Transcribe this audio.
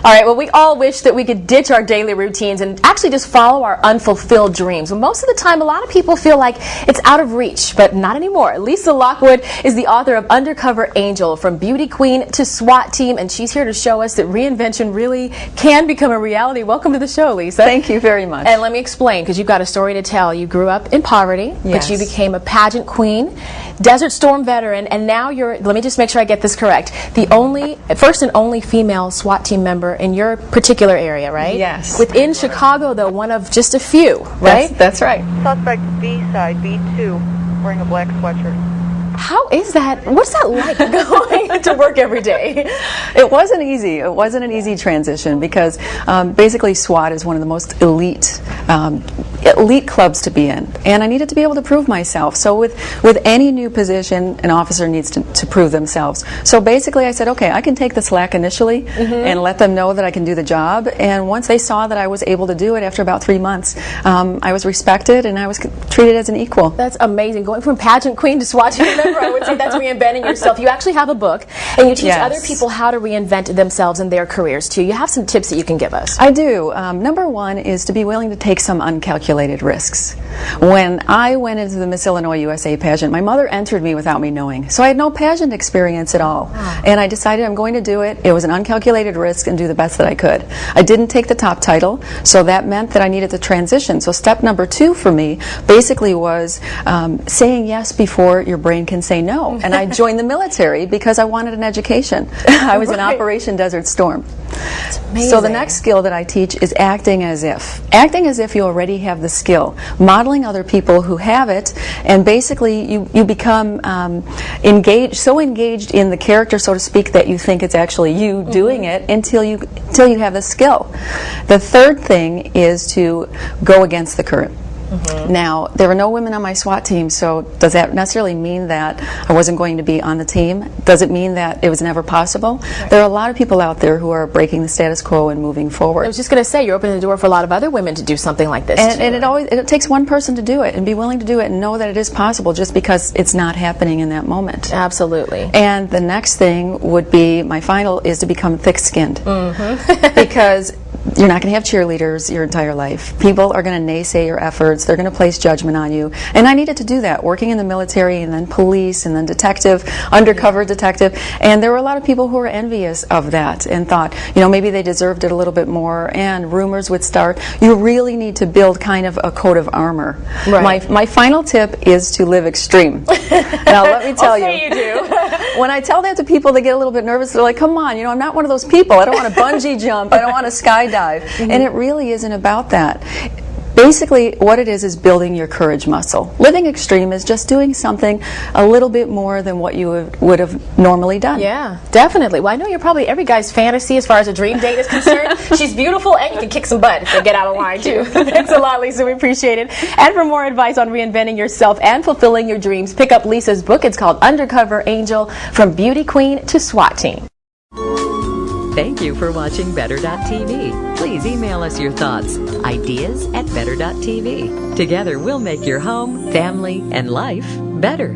All right, well, we all wish that we could ditch our daily routines and actually just follow our unfulfilled dreams. Well, most of the time, a lot of people feel like it's out of reach, but not anymore. Lisa Lockwood is the author of Undercover Angel, From Beauty Queen to SWAT Team, and she's here to show us that reinvention really can become a reality. Welcome to the show, Lisa. Thank you very much. And let me explain, because you've got a story to tell. You grew up in poverty, yes, but you became a pageant queen, Desert Storm veteran, and now you're, let me just make sure I get this correct, the first and only female SWAT team member in your particular area, right? Yes. Within Chicago, though, one of just a few, right? That's right. Suspect B side, B2, wearing a black sweatshirt. How is that? What's that like going to work every day? It wasn't easy. It wasn't an easy transition because basically SWAT is one of the most elite clubs to be in, and I needed to be able to prove myself. So with any new position, an officer needs to prove themselves. So basically I said, okay, I can take the slack initially and let them know that I can do the job, and once they saw that I was able to do it after about 3 months, I was respected and I was treated as an equal. That's amazing. Going from pageant queen to SWAT team member, I would say that's reinventing yourself. You actually have a book, and you teach other people how to reinvent themselves in their careers too. You have some tips that you can give us. I do. Number one is to be willing to take some uncalculated risks. When I went into the Miss Illinois USA pageant, my mother entered me without me knowing. So I had no pageant experience at all. And I decided I'm going to do it. It was an uncalculated risk and do the best that I could. I didn't take the top title, so that meant that I needed to transition. So step number 2 for me basically was saying yes before your brain can say no. And I joined the military because I wanted an education. I was in Operation Desert Storm. So the next skill that I teach is acting as if. Acting as if you already have the skill. Modeling other people who have it, and basically you become so engaged in the character, so to speak, that you think it's actually you doing it until you have the skill. The third thing is to go against the current. Now, there were no women on my SWAT team, so does that necessarily mean that I wasn't going to be on the team? Does it mean that it was never possible? There are a lot of people out there who are breaking the status quo and moving forward. I was just going to say, you're opening the door for a lot of other women to do something like this. And it takes one person to do it and be willing to do it and know that it is possible just because it's not happening in that moment. Absolutely. And the next thing would be, my final, is to become thick-skinned. Because you're not going to have cheerleaders your entire life. People are going to naysay your efforts. They're going to place judgment on you. And I needed to do that, working in the military and then police and then detective, undercover detective. And there were a lot of people who were envious of that and thought, you know, maybe they deserved it a little bit more, and rumors would start. You really need to build kind of a coat of armor. Right. My final tip is to live extreme. Now, let me tell you do. when I tell that to people, they get a little bit nervous. They're like, come on, you know, I'm not one of those people. I don't want to bungee jump. I don't want to skydive. And it really isn't about that. Basically, what it is building your courage muscle. Living extreme is just doing something a little bit more than what you would have normally done. Yeah, definitely. Well, I know you're probably every guy's fantasy as far as a dream date is concerned. She's beautiful, and you can kick some butt if they get out of line, too. Thanks a lot, Lisa. We appreciate it. And for more advice on reinventing yourself and fulfilling your dreams, pick up Lisa's book. It's called Undercover Angel, From Beauty Queen to SWAT Team. Thank you for watching Better.tv. Please email us your thoughts, ideas at Better.tv. Together we'll make your home, family, and life better.